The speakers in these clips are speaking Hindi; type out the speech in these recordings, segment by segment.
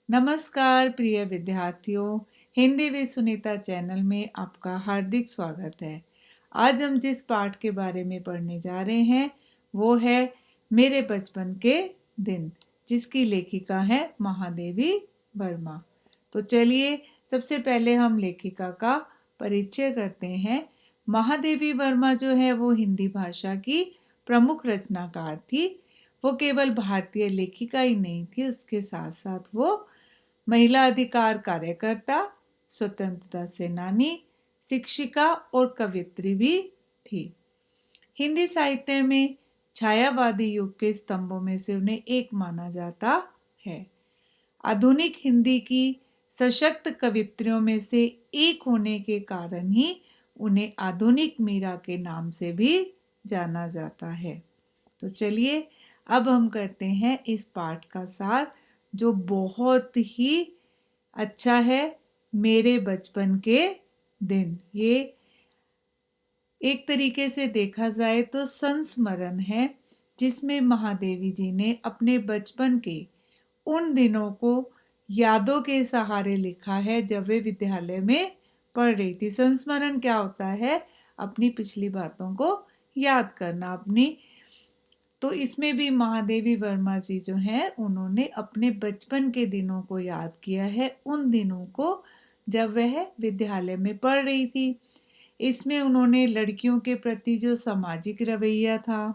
नमस्कार प्रिय विद्यार्थियों, हिंदी विद सुनीता चैनल में आपका हार्दिक स्वागत है। आज हम जिस पाठ के बारे में पढ़ने जा रहे हैं वो है मेरे बचपन के दिन, जिसकी लेखिका है महादेवी वर्मा। तो चलिए सबसे पहले हम लेखिका का परिचय करते हैं। महादेवी वर्मा जो है वो हिंदी भाषा की प्रमुख रचनाकार थी। वो केवल भारतीय लेखिका ही नहीं थी, उसके साथ साथ वो महिला अधिकार कार्यकर्ता, स्वतंत्रता सेनानी, शिक्षिका और कवयित्री भी थी। हिंदी साहित्य में छायावादी युग के स्तंभों में से उन्हें एक माना जाता है। आधुनिक हिंदी की सशक्त कवित्रियों में से एक होने के कारण ही उन्हें आधुनिक मीरा के नाम से भी जाना जाता है। तो चलिए अब हम करते हैं इस पाठ का सार, जो बहुत ही अच्छा है। मेरे बचपन के दिन, ये एक तरीके से देखा जाए तो संस्मरण है, जिसमें महादेवी जी ने अपने बचपन के उन दिनों को यादों के सहारे लिखा है जब वे विद्यालय में पढ़ रही थी। संस्मरण क्या होता है? अपनी पिछली बातों को याद करना अपनी। तो इसमें भी महादेवी वर्मा जी जो हैं उन्होंने अपने बचपन के दिनों को याद किया है, उन दिनों को जब वह विद्यालय में पढ़ रही थी। इसमें उन्होंने लड़कियों के प्रति जो सामाजिक रवैया था,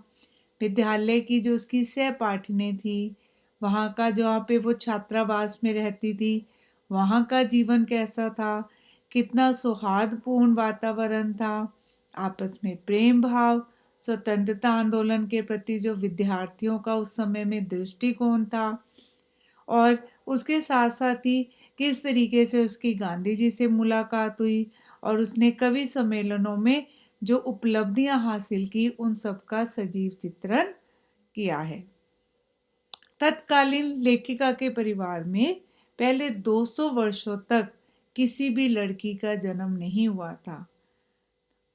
विद्यालय की जो उसकी सहपाठिनी थी, वहाँ का जहाँ पे वो छात्रावास में रहती थी, वहाँ का जीवन कैसा था, कितना सौहार्दपूर्ण वातावरण था, आपस में प्रेम भाव, स्वतंत्रता आंदोलन के प्रति जो विद्यार्थियों का उस समय में दृष्टिकोण था, और उसके साथ साथ ही किस तरीके से उसकी गांधी जी से मुलाकात हुई और उसने कवि सम्मेलनों में जो उपलब्धियां हासिल की, उन सब का सजीव चित्रण किया है। तत्कालीन लेखिका के परिवार में पहले 200 वर्षों तक किसी भी लड़की का जन्म नहीं हुआ था,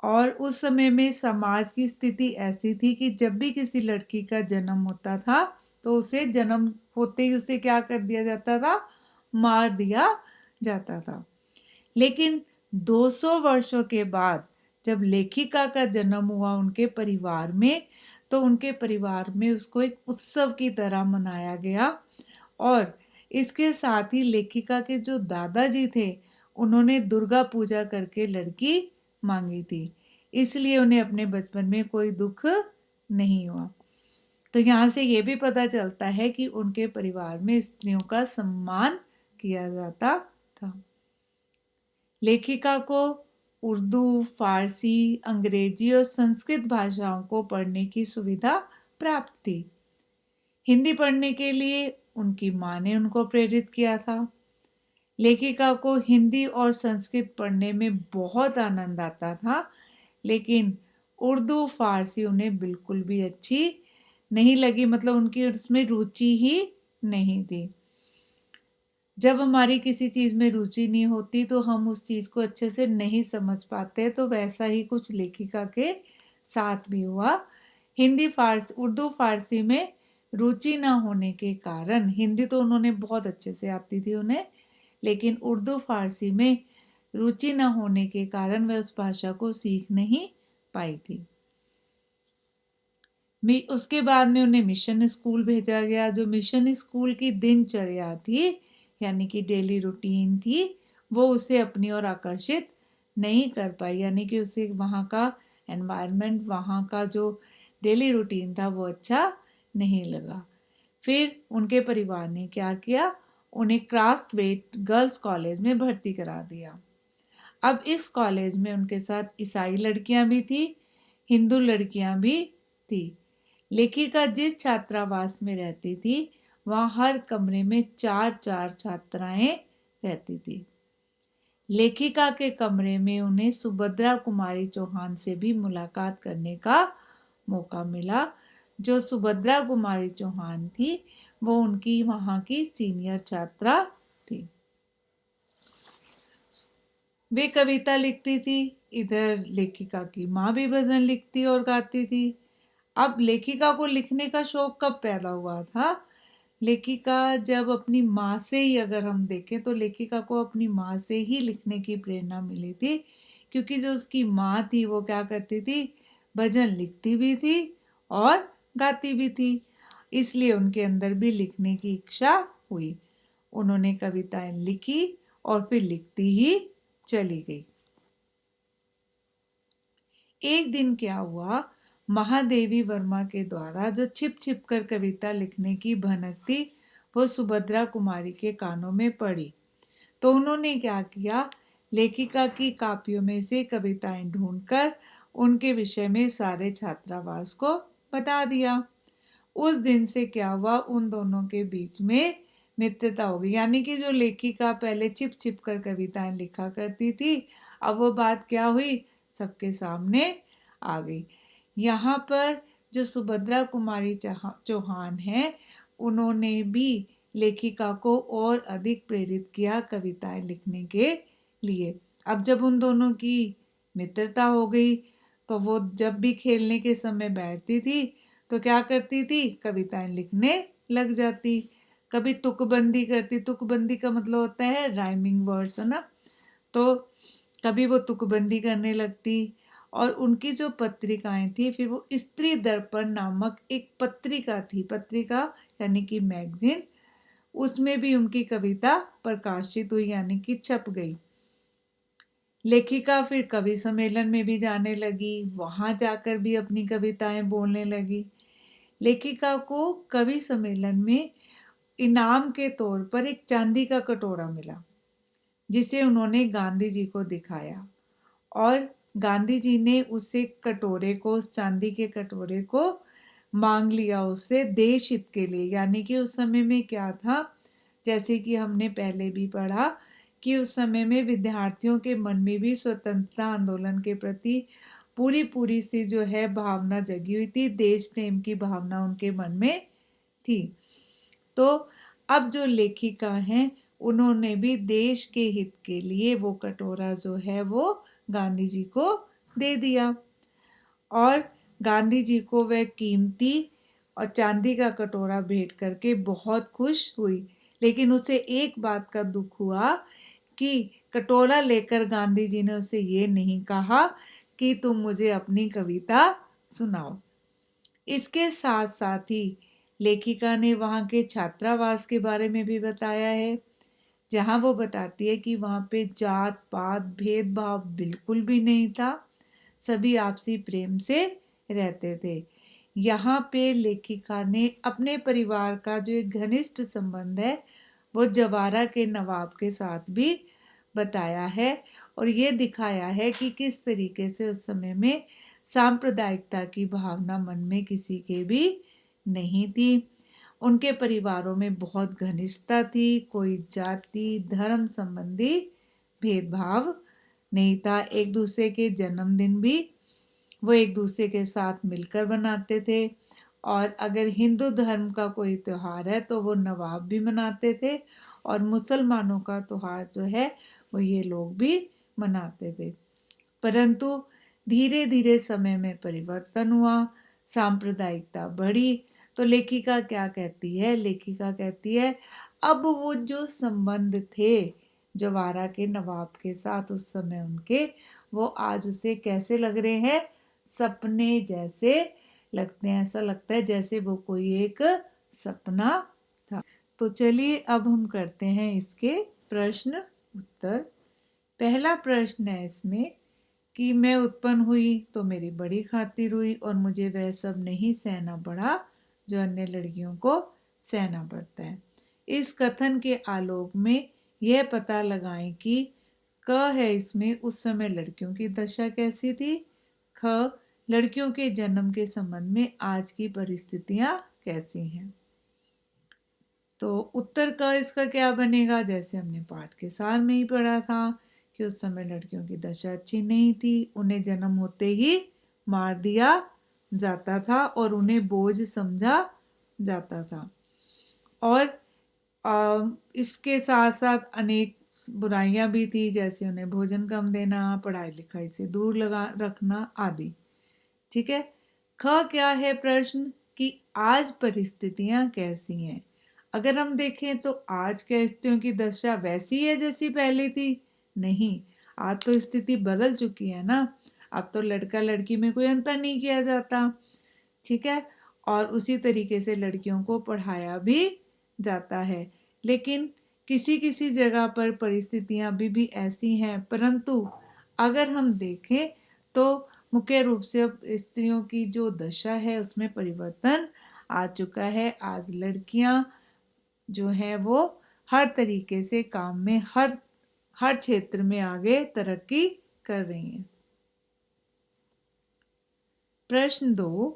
और उस समय में समाज की स्थिति ऐसी थी कि जब भी किसी लड़की का जन्म होता था तो उसे जन्म होते ही उसे क्या कर दिया जाता था? मार दिया जाता था। लेकिन 200 वर्षों के बाद जब लेखिका का जन्म हुआ उनके परिवार में, तो उनके परिवार में उसको एक उत्सव की तरह मनाया गया। और इसके साथ ही लेखिका के जो दादाजी थे, उन्होंने दुर्गा पूजा करके लड़की मांगी थी, इसलिए उन्हें अपने बचपन में कोई दुख नहीं हुआ। तो यहाँ से ये भी पता चलता है कि उनके परिवार में स्त्रियों का सम्मान किया जाता था। लेखिका को उर्दू, फारसी, अंग्रेजी और संस्कृत भाषाओं को पढ़ने की सुविधा प्राप्त थी। हिंदी पढ़ने के लिए उनकी माँ ने उनको प्रेरित किया था। लेखिका को हिंदी और संस्कृत पढ़ने में बहुत आनंद आता था, लेकिन उर्दू, फारसी उन्हें बिल्कुल भी अच्छी नहीं लगी, मतलब उनकी उसमें रुचि ही नहीं थी। जब हमारी किसी चीज़ में रुचि नहीं होती तो हम उस चीज़ को अच्छे से नहीं समझ पाते, तो वैसा ही कुछ लेखिका के साथ भी हुआ। हिंदी, फारसी, उर्दू, फारसी में रुचि ना होने के कारण, हिंदी तो उन्होंने बहुत अच्छे से आती थी उन्हें, लेकिन उर्दू, फारसी में रुचि ना होने के कारण वह उस भाषा को सीख नहीं पाई थी। उसके बाद में उन्हें मिशन स्कूल भेजा गया। जो मिशन स्कूल की दिनचर्या थी, यानी कि डेली रूटीन थी, वो उसे अपनी ओर आकर्षित नहीं कर पाई, यानी कि उसे वहाँ का एनवायरनमेंट, वहाँ का जो डेली रूटीन था वो अच्छा नहीं लगा। फिर उनके परिवार ने क्या किया, उन्हें क्रास्थवेट गर्ल्स कॉलेज में भर्ती करा दिया। अब इस कॉलेज में उनके साथ ईसाई लड़कियां भी थी, हिंदू लड़कियां भी थी। लेखिका जिस छात्रावास में रहती थी, वहाँ हर कमरे में 4-4 छात्राएं रहती थी। लेखिका के कमरे में उन्हें सुभद्रा कुमारी चौहान से भी मुलाकात करने का मौका मिला। जो सुभद्रा कुमारी चौहान थी, वो उनकी वहाँ की सीनियर छात्रा थी। वे कविता लिखती थी, इधर लेखिका की माँ भी भजन लिखती और गाती थी। अब लेखिका को लिखने का शौक कब पैदा हुआ था? लेखिका जब अपनी माँ से ही, अगर हम देखें तो लेखिका को अपनी माँ से ही लिखने की प्रेरणा मिली थी, क्योंकि जो उसकी माँ थी वो क्या करती थी, भजन लिखती भी थी और गाती भी थी, इसलिए उनके अंदर भी लिखने की इच्छा हुई। उन्होंने कविताएं लिखी और फिर लिखती ही चली गई। एक दिन क्या हुआ, महादेवी वर्मा के द्वारा जो छिप छिप कर कविता लिखने की भनक थी वो सुभद्रा कुमारी के कानों में पड़ी। तो उन्होंने क्या किया, लेखिका की कापियों में से कविताएं ढूंढकर उनके विषय में सारे छात्रावास को बता दिया। उस दिन से क्या हुआ, उन दोनों के बीच में मित्रता हो गई। यानी कि जो लेखिका पहले छिप छिप कर कविताएं लिखा करती थी, अब वो बात क्या हुई, सबके सामने आ गई। यहाँ पर जो सुभद्रा कुमारी चौहान है, उन्होंने भी लेखिका को और अधिक प्रेरित किया कविताएं लिखने के लिए। अब जब उन दोनों की मित्रता हो गई, तो वो जब भी खेलने के समय बैठती थी तो क्या करती थी, कविताएं लिखने लग जाती। कभी तुकबंदी करती, तुकबंदी का मतलब होता है राइमिंग वर्ड्स, है ना। तो कभी वो तुकबंदी करने लगती, और उनकी जो पत्रिकाएं थी, फिर वो स्त्री दर्पण नामक एक पत्रिका थी, पत्रिका यानी कि मैगजीन, उसमें भी उनकी कविता प्रकाशित हुई, यानी कि छप गई। लेखिका फिर कवि सम्मेलन में भी जाने लगी, वहां जाकर भी अपनी कविताएं बोलने लगी। लेखिका को कवि सम्मेलन में इनाम के तौर पर एक चांदी का कटोरा मिला, जिसे उन्होंने गांधी जी को दिखाया, और गांधी जी ने उसे कटोरे को, उस चांदी के कटोरे को मांग लिया उससे देश हित के लिए। यानी कि उस समय में क्या था, जैसे कि हमने पहले भी पढ़ा कि उस समय में विद्यार्थियों के मन में भी स्वतंत्रता आंदोलन के प्रति पूरी पूरी सी जो है भावना जगी हुई थी, देश प्रेम की भावना उनके मन में थी। तो अब जो लेखिका हैं, उन्होंने भी देश के हित के लिए वो कटोरा जो है वो गांधी जी को दे दिया, और गांधी जी को वह कीमती और चांदी का कटोरा भेंट करके बहुत खुश हुई। लेकिन उसे एक बात का दुख हुआ कि कटोरा लेकर गांधी जी ने उसे ये नहीं कहा कि तुम मुझे अपनी कविता सुनाओ। इसके साथ साथ ही लेखिका ने वहाँ के छात्रावास के बारे में भी बताया है, जहाँ वो बताती है कि वहाँ पे जात पात भेदभाव बिल्कुल भी नहीं था, सभी आपसी प्रेम से रहते थे। यहाँ पे लेखिका ने अपने परिवार का जो एक घनिष्ठ संबंध है वो जवारा के नवाब के साथ भी बताया है, और ये दिखाया है कि किस तरीके से उस समय में सांप्रदायिकता की भावना मन में किसी के भी नहीं थी। उनके परिवारों में बहुत घनिष्ठता थी, कोई जाति धर्म संबंधी भेदभाव नहीं था। एक दूसरे के जन्मदिन भी वो एक दूसरे के साथ मिलकर बनाते थे, और अगर हिंदू धर्म का कोई त्योहार है तो वो नवाब भी मनाते थे, और मुसलमानों का त्योहार जो है वो ये लोग भी मनाते थे। परंतु धीरे धीरे समय में परिवर्तन हुआ, सांप्रदायिकता बढ़ी। तो लेखिका क्या कहती है, लेखिका कहती है अब वो जो संबंध थे जवारा के नवाब के साथ उस समय उनके, वो आज उसे कैसे लग रहे हैं, सपने जैसे लगते हैं। ऐसा लगता है जैसे वो कोई एक सपना था। तो चलिए अब हम करते हैं इसके प्रश्न उत्तर। पहला प्रश्न है इसमें कि मैं उत्पन्न हुई तो मेरी बड़ी खातिर हुई और मुझे वह सब नहीं सहना पड़ा जो अन्य लड़कियों को सहना पड़ता है। इस कथन के आलोक में यह पता लगाएं कि क है इसमें उस समय लड़कियों की दशा कैसी थी, ख लड़कियों के जन्म के संबंध में आज की परिस्थितियां कैसी हैं। तो उत्तर का इसका क्या बनेगा, जैसे हमने पाठ के सार में ही पढ़ा था कि उस समय लड़कियों की दशा अच्छी नहीं थी, उन्हें जन्म होते ही मार दिया जाता था और उन्हें बोझ समझा जाता था, और इसके साथ साथ अनेक बुराइयां भी थी, जैसे उन्हें भोजन कम देना, पढ़ाई लिखाई से दूर लगा रखना आदि। ठीक है। ख क्या है प्रश्न कि आज परिस्थितियां कैसी हैं। अगर हम देखें तो आज क्या स्त्रियों की दशा वैसी है जैसी पहले थी? नहीं, आज तो स्थिति बदल चुकी है ना। अब तो लड़का लड़की में कोई अंतर नहीं किया जाता, ठीक है। और उसी तरीके से लड़कियों को पढ़ाया भी जाता है। लेकिन किसी किसी जगह पर परिस्थितियां अभी भी ऐसी हैं, परंतु अगर हम देखें तो मुख्य रूप से अब स्त्रियों की जो दशा है उसमें परिवर्तन आ चुका है। आज लड़कियां जो है वो हर तरीके से काम में हर हर क्षेत्र में आगे तरक्की कर रही हैं। प्रश्न 2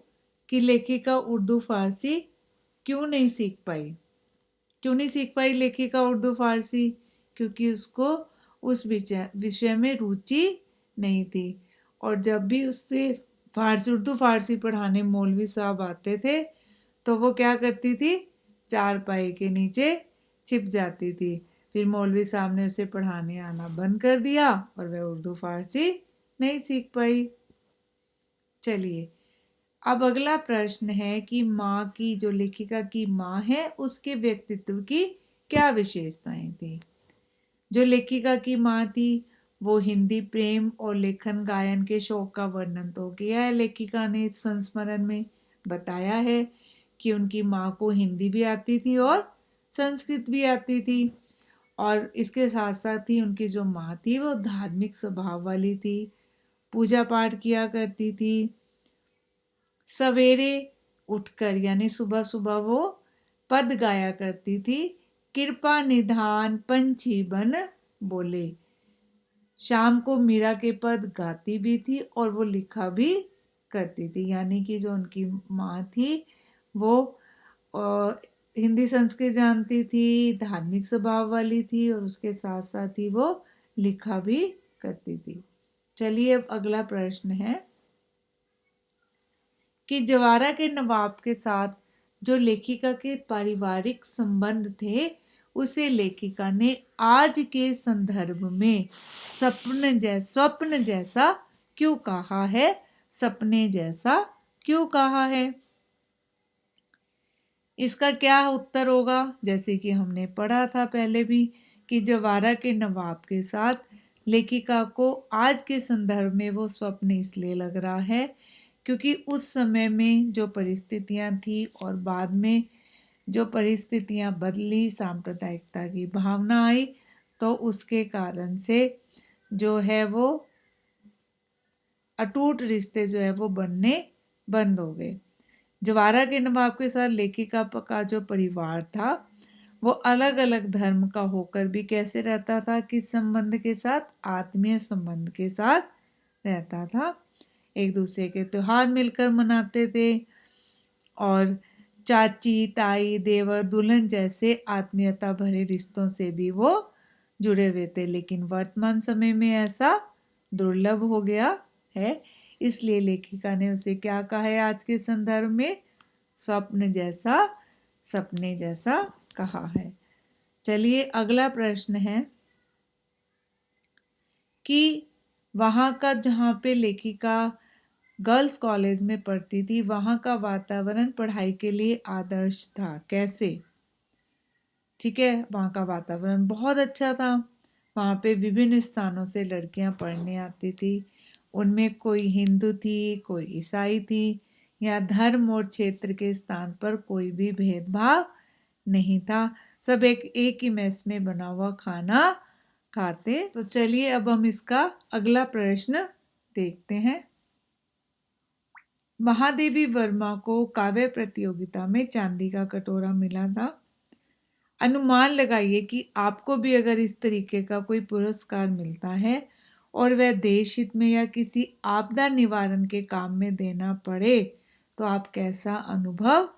कि लेखिका उर्दू फारसी क्यों नहीं सीख पाई? क्यों नहीं सीख पाई लेखिका उर्दू फारसी? क्योंकि उसको उस विषय में रुचि नहीं थी। और जब भी उससे उर्दू फारसी पढ़ाने मौलवी साहब आते थे तो वो क्या करती थी? चारपाई के नीचे छिप जाती थी। फिर मौलवी साहब ने उसे पढ़ाने आना बंद कर दिया और वह उर्दू फारसी नहीं सीख पाई। चलिए, अब अगला प्रश्न है कि माँ की, जो लेखिका की माँ है, उसके व्यक्तित्व की क्या विशेषताएं थी? जो लेखिका की माँ थी वो हिंदी प्रेम और लेखन गायन के शौक का वर्णन तो किया है लेखिका ने इस संस्मरण में। बताया है कि उनकी माँ को हिंदी भी आती थी और संस्कृत भी आती थी। और इसके साथ साथ ही उनकी जो माँ थी वो धार्मिक स्वभाव वाली थी, पूजा पाठ किया करती थी। सवेरे उठकर यानी सुबह सुबह वो पद गाया करती थी, कृपा निधान पंछी बन बोले। शाम को मीरा के पद गाती भी थी और वो लिखा भी करती थी। यानी कि जो उनकी माँ थी वो अ, हिंदी संस्कृत जानती थी, धार्मिक स्वभाव वाली थी और उसके साथ साथ ही वो लिखा भी करती थी। चलिए, अब अगला प्रश्न है कि जवारा के नवाब के साथ जो लेखिका के पारिवारिक संबंध थे उसे लेखिका ने आज के संदर्भ में स्वप्न जैसा क्यों कहा है? सपने जैसा क्यों कहा है? इसका क्या उत्तर होगा? जैसे कि हमने पढ़ा था पहले भी कि जवारा के नवाब के साथ लेखिका को आज के संदर्भ में वो स्वप्न इसलिए लग रहा है क्योंकि उस समय में जो परिस्थितियां थी और बाद में जो परिस्थितियां बदली, सांप्रदायिकता की भावना आई, तो उसके कारण से जो है वो अटूट रिश्ते जो है वो बनने बंद हो गए। जवारा के नवाब के साथ लेखिका का जो परिवार था वो अलग अलग धर्म का होकर भी कैसे रहता था? किस संबंध के साथ? आत्मीय संबंध के साथ रहता था। एक दूसरे के त्योहार मिलकर मनाते थे और चाची, ताई, देवर, दुल्हन जैसे आत्मीयता भरे रिश्तों से भी वो जुड़े हुए थे। लेकिन वर्तमान समय में ऐसा दुर्लभ हो गया है, इसलिए लेखिका ने उसे क्या कहा है आज के संदर्भ में? स्वप्न जैसा, सपने जैसा कहा है। चलिए, अगला प्रश्न है कि वहाँ का, जहाँ पे लेखिका गर्ल्स कॉलेज में पढ़ती थी, वहाँ का वातावरण पढ़ाई के लिए आदर्श था। कैसे? ठीक है, वहाँ का वातावरण बहुत अच्छा था। वहाँ पे विभिन्न स्थानों से लड़कियाँ पढ़ने आती थी। उनमें कोई हिंदू थी, कोई ईसाई थी, या धर्म और क्षेत्र के स्थान पर कोई भी भेदभाव नहीं था। सब एक ही मेस में बना हुआ खाना खाते। तो चलिए, अब हम इसका अगला प्रश्न देखते हैं। महादेवी वर्मा को काव्य प्रतियोगिता में चांदी का कटोरा मिला था। अनुमान लगाइए कि आपको भी अगर इस तरीके का कोई पुरस्कार मिलता है और वह देश हित में या किसी आपदा निवारण के काम में देना पड़े तो आप कैसा अनुभव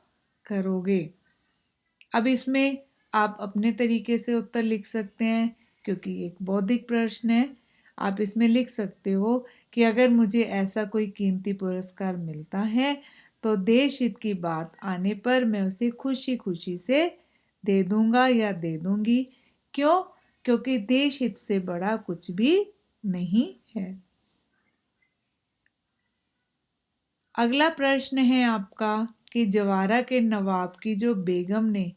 करोगे? अब इसमें आप अपने तरीके से उत्तर लिख सकते हैं क्योंकि एक बौद्धिक प्रश्न है। आप इसमें लिख सकते हो कि अगर मुझे ऐसा कोई कीमती पुरस्कार मिलता है तो देश हित की बात आने पर मैं उसे खुशी खुशी से दे दूंगा या दे दूंगी। क्यों? क्योंकि देश हित से बड़ा कुछ भी नहीं है। अगला प्रश्न है आपका कि जवारा के नवाब की जो बेगम ने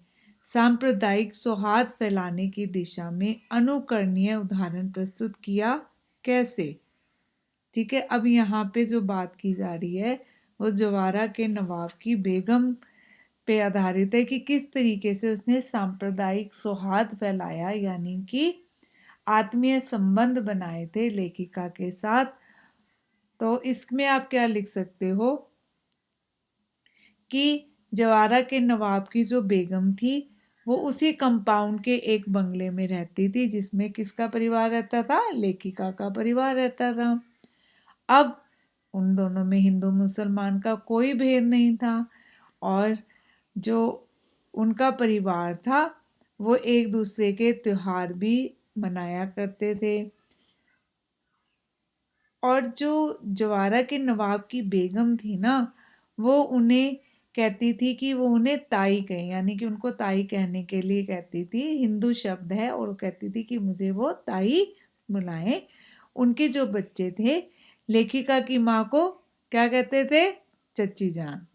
सांप्रदायिक सौहार्द फैलाने की दिशा में अनुकरणीय उदाहरण प्रस्तुत किया। कैसे? ठीक है, अब यहाँ पे जो बात की जा रही है वो जवारा के नवाब की बेगम पे आधारित है कि किस तरीके से उसने सांप्रदायिक सौहार्द फैलाया, यानी कि आत्मीय संबंध बनाए थे लेखिका के साथ। तो इसमें आप क्या लिख सकते हो कि जवारा के नवाब की जो बेगम थी वो उसी कंपाउंड के एक बंगले में रहती थी जिसमें किसका परिवार रहता था? लेखिका का परिवार रहता था। अब उन दोनों में हिंदू मुसलमान का कोई भेद नहीं था और जो उनका परिवार था वो एक दूसरे के त्योहार भी मनाया करते थे। और जो जवारा के नवाब की बेगम थी ना, वो उन्हें कहती थी कि वो उन्हें ताई कहें, यानी कि उनको ताई कहने के लिए कहती थी। हिंदू शब्द है और वो कहती थी कि मुझे वो ताई बुलाएं। उनके जो बच्चे थे, लेखिका की माँ को क्या कहते थे? चच्ची जान।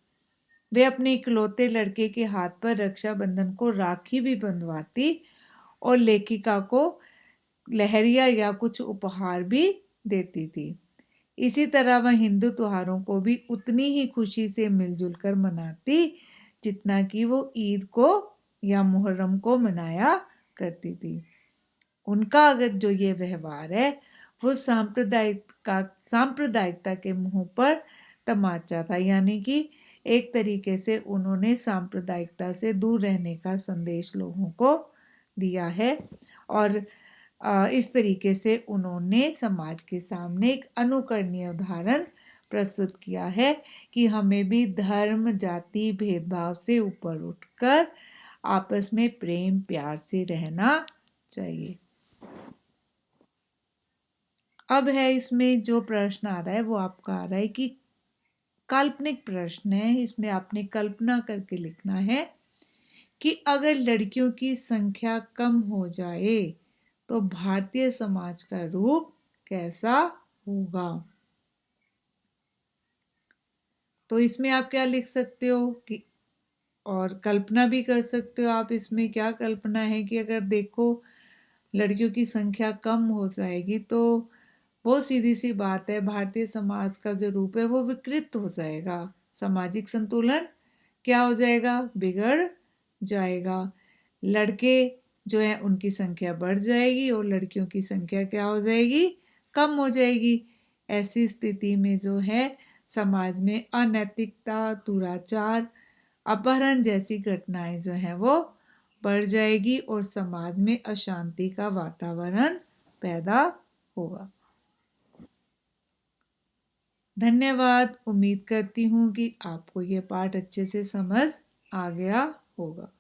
वे अपने इकलौते लड़के के हाथ पर रक्षाबंधन को राखी भी बंधवाती और लेखिका को लहरिया या कुछ उपहार भी देती थी। इसी तरह वह हिंदू त्योहारों को भी उतनी ही खुशी से मिलजुल कर मनाती जितना कि वो ईद को या मुहर्रम को मनाया करती थी। उनका अगर जो ये व्यवहार है वो सांप्रदायिकता के मुंह पर तमाचा था, यानी कि एक तरीके से उन्होंने सांप्रदायिकता से दूर रहने का संदेश लोगों को दिया है और इस तरीके से उन्होंने समाज के सामने एक अनुकरणीय उदाहरण प्रस्तुत किया है कि हमें भी धर्म जाति भेदभाव से ऊपर उठकर आपस में प्रेम प्यार से रहना चाहिए। अब है इसमें जो प्रश्न आ रहा है वो आपका आ रहा है कि काल्पनिक प्रश्न है, इसमें आपने कल्पना करके लिखना है कि अगर लड़कियों की संख्या कम हो जाए तो भारतीय समाज का रूप कैसा होगा। तो इसमें आप क्या लिख सकते हो कि, और कल्पना भी कर सकते हो आप। इसमें क्या कल्पना है कि अगर देखो लड़कियों की संख्या कम हो जाएगी तो बहुत सीधी सी बात है, भारतीय समाज का जो रूप है वो विकृत हो जाएगा, सामाजिक संतुलन क्या हो जाएगा? बिगड़ जाएगा। लड़के जो है उनकी संख्या बढ़ जाएगी और लड़कियों की संख्या क्या हो जाएगी? कम हो जाएगी। ऐसी स्थिति में जो है समाज में अनैतिकता, दुराचार, अपहरण जैसी घटनाएं जो है वो बढ़ जाएगी और समाज में अशांति का वातावरण पैदा होगा। धन्यवाद। उम्मीद करती हूँ कि आपको ये पाठ अच्छे से समझ आ गया होगा।